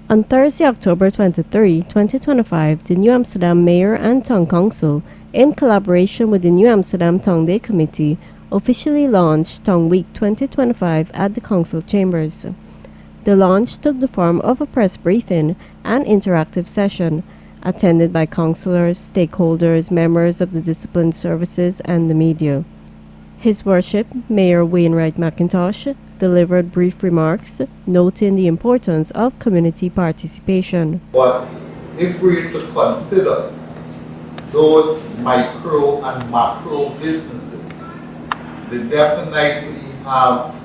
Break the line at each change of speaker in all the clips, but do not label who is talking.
On Thursday, October 23, 2025, the New Amsterdam Mayor and Town Council, in collaboration with the New Amsterdam Town Day Committee, officially launched Town Week 2025 at the Council Chambers. The launch took the form of a press briefing and interactive session, attended by councillors, stakeholders, members of the discipline services, and the media. His Worship, Mayor Wainwright McIntosh, delivered brief remarks, noting the importance of community participation.
But if we to consider those micro and macro businesses, they definitely have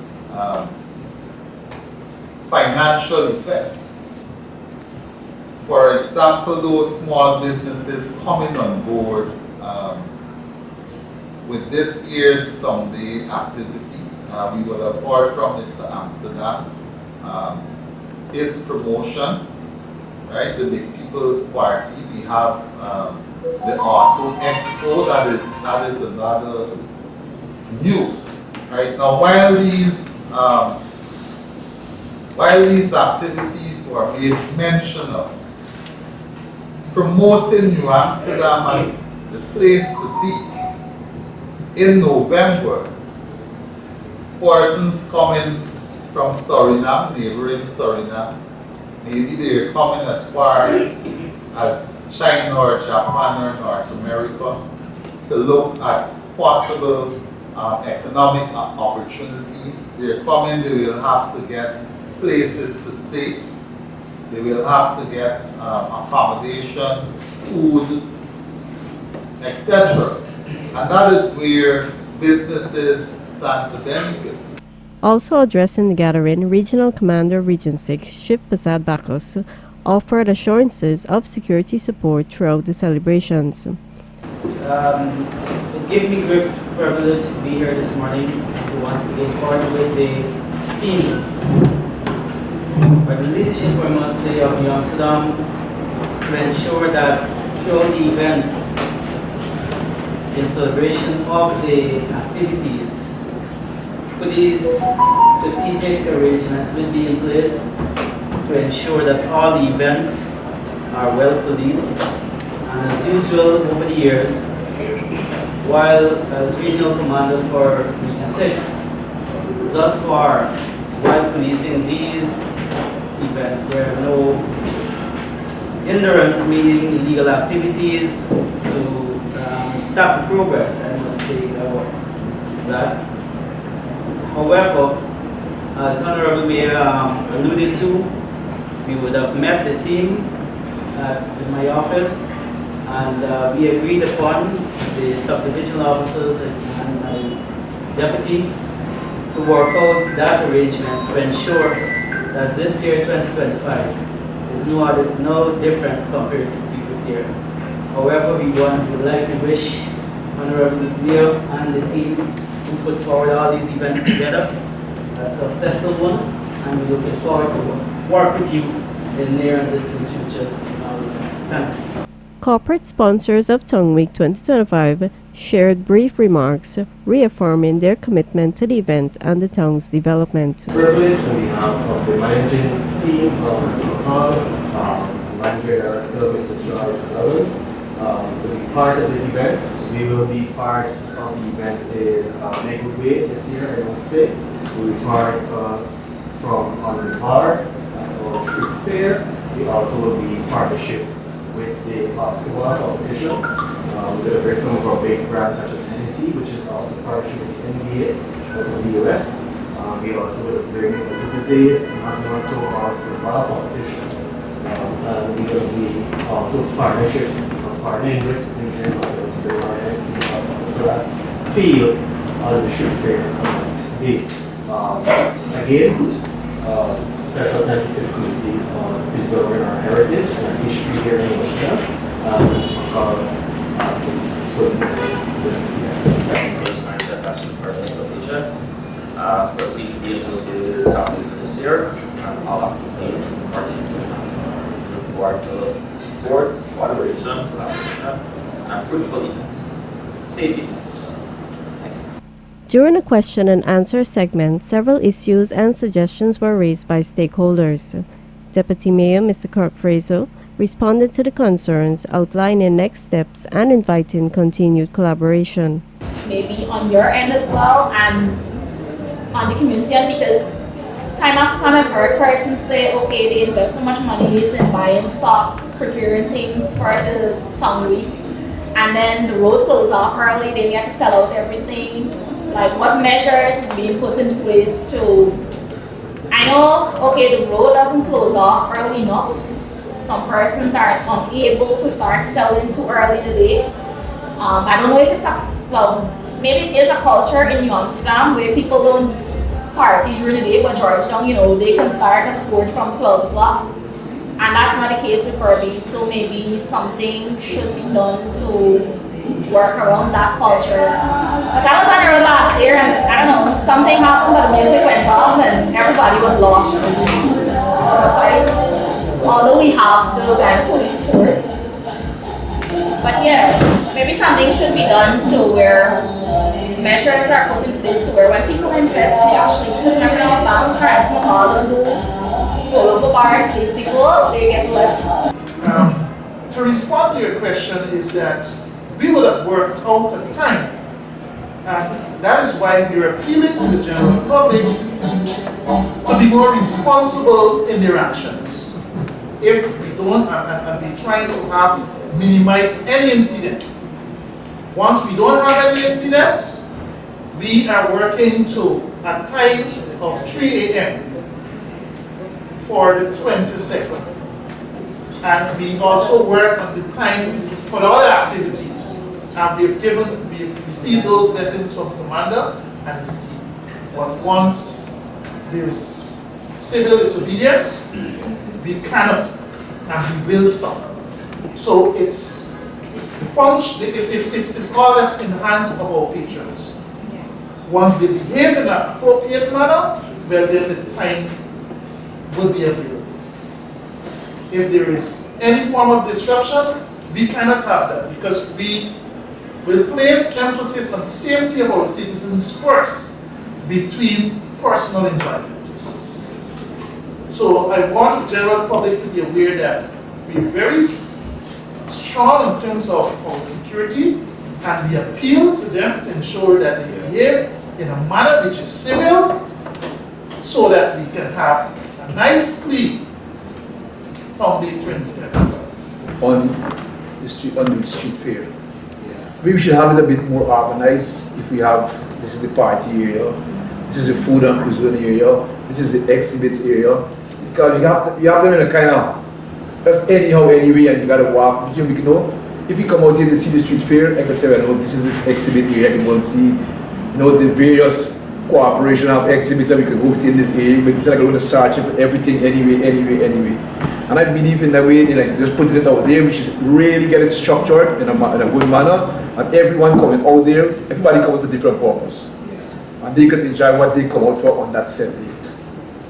financial effects. For example, those small businesses coming on board with this year's Town Day activity. We will have heard from Mr. Amsterdam, his promotion, right? The Big People's Party. We have the Auto Expo. That is another news, right? Now, while these activities were made mention of, promoting New Amsterdam as the place to be in November. Persons coming from Suriname, neighboring Suriname, maybe they're coming as far as China or Japan or North America to look at possible economic opportunities. They're coming, they will have to get places to stay, they will have to get accommodation, food, etc. And that is where businesses stand to benefit.
Also addressing the gathering, Regional Commander Region 6, Shiv Prasad Bacchus, offered assurances of security support throughout the celebrations.
It gives me great privilege to be here this morning to once again partner with the team. By the leadership, I must say, of New Amsterdam to ensure that throughout the events in celebration of the activities, these strategic arrangements will be in place to ensure that all the events are well policed. And as usual over the years, while as regional commander for Region 6, thus far, while policing these events, there are no hindrance, meaning illegal activities, to stop progress, I must say that. However, as Honorable Mayor alluded to, we would have met the team in my office, and we agreed upon the subdivisional officers and my deputy to work out that arrangements to ensure that this year, 2025, is no different compared to the previous year. However, we would like to wish Honorable Mayor and the team to put forward all these events together, a successful one, and we're looking forward to work with you in near and distant future. Thanks.
Corporate sponsors of Town Week 2025 shared brief remarks, reaffirming their commitment to the event and the town's development.
Privilege on behalf of the managing team of City Hall, Manager Director Mr. George Allen, to be part of this event. We will be part of the event in Lakewood Way this year, I must say. We'll be part from on the bar or street fair. We also will be in partnership with the basketball competition. We're going to bring some of our big brands such as Hennessy, which is also partnership with the NBA or the US. We also will bring a Dubuze, Toronto, our football competition. And we're going to be also partnering with the glass field on the street fair today. Again, special thank you to the community on preserving our heritage and our history here in Amsterdam. It's put this year.
Thank you so much, Manager Fashion Partners of Asia. We're pleased to be associated with the town for this year and all activities pertaining to Amsterdam. We look forward to support, collaboration, and fruitful event. Safe event as well. Thank you.
During a question and answer segment, several issues and suggestions were raised by stakeholders. Deputy Mayor Mr. Kirk Fraser responded to the concerns, outlining next steps and inviting continued collaboration.
Maybe on your end as well and on the community end, because time after time I've heard persons say, okay, they invest so much money in buying stocks, procuring things for the town week, and then the road closes off early, they need to sell out everything. Like, what measures is being put in place to, I know, okay, the road doesn't close off early enough. Some persons are unable to start selling too early in the day. I don't know if it's maybe it is a culture in New Amsterdam where people don't party during the day, but Georgetown, they can start a sport from 12 o'clock. And that's not the case with Purley, so maybe something should be done to work around that culture. Because I was on the road last year and I don't know, something happened, but the music went off and everybody was lost. Although we have the band police force. But yeah, maybe something should be done to where measures are put in place to where when people invest, they actually, because you never know, banks are asking all of the all over bars, these people, they get left.
To respond to your question is that we would have worked out a time. And that is why we are appealing to the general public to be more responsible in their actions. If we don't, and we're trying to minimize any incident. Once we don't have any incidents, we are working to a time of 3 a.m. for the 22nd. And we also work on the time for the other activities. And we've received those blessings from Commander and his team. But once there is civil disobedience, we cannot and we will stop. So it's the function, it's all left in the hands of our patrons. Once they behave in an appropriate manner, well then the time will be available. If there is any form of disruption, we cannot have that because we will place emphasis on safety of our citizens first between personal enjoyment. So I want the general public to be aware that we're very strong in terms of our security and we appeal to them to ensure that they behave in a manner which is civil so that we can have a nice, clean Town Day 2025.
On the street fair. Maybe we should have it a bit more organized if we have, this is the party area, this is the food and cuisine area, this is the exhibits area. Because you have them in a kind of, that's anyhow anyway and you gotta walk. You know, if you come out here to see the street fair, I can say, well, no, this is this exhibit area, I can go and see, the various cooperation of exhibits that we can go within this area, but instead of going to search for everything anyway. And I believe in that way, just putting it out there, we should really get it structured in a good manner, and everyone coming out there, everybody coming for different purpose. And they can enjoy what they come out for on that same day.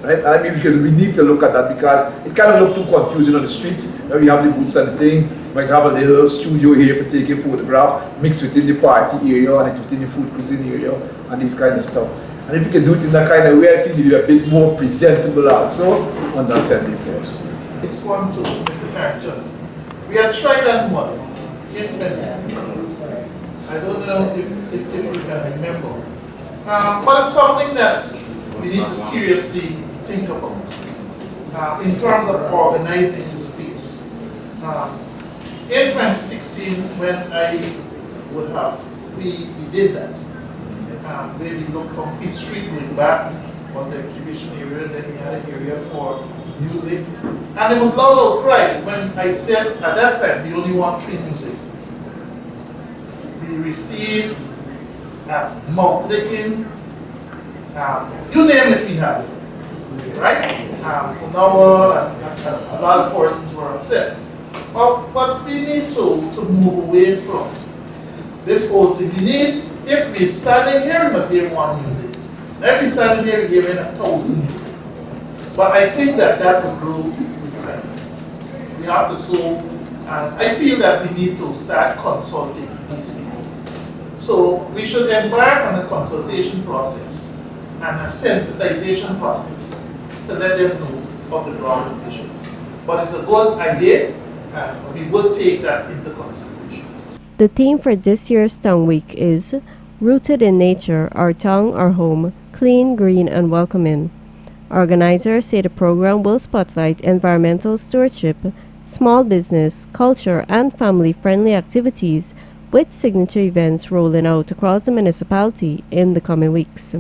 Right? I mean, we need to look at that because it kind of look too confusing on the streets. Now we have the booths and the thing, you might have a little studio here for taking photograph, mixed within the party area and within the food cuisine area and this kind of stuff. And if we can do it in that kind of way, I think it'll be a bit more presentable also on that same day for us.
This one too, Mr. Carrington. We have tried that model in 2016. I don't know if you can remember. But it's something that we need to seriously think about in terms of organizing the space. In 2016, when we did that. Where we looked from Pitt Street going back was the exhibition area, then we had an area for music. And it was loud outcry when I said at that time we only want 3 music. We received mouth licking, you name it, we had it, right? From now on, a lot of persons were upset. But we need to move away from this whole thing. We need, if we're standing here, we must hear 1 music. If we're standing here, we're hearing 1,000 music. But I think that will grow with time. We have to sow, and I feel that we need to start consulting these people. So we should embark on a consultation process and a sensitization process to let them know of the broader vision. but it's a good idea, and we would take that into consideration.
The theme for this year's Tongue Week is Rooted in Nature, Our Tongue, Our Home, Clean, Green, and Welcoming. Organizers say the program will spotlight environmental stewardship, small business, culture, and family-friendly activities with signature events rolling out across the municipality in the coming weeks.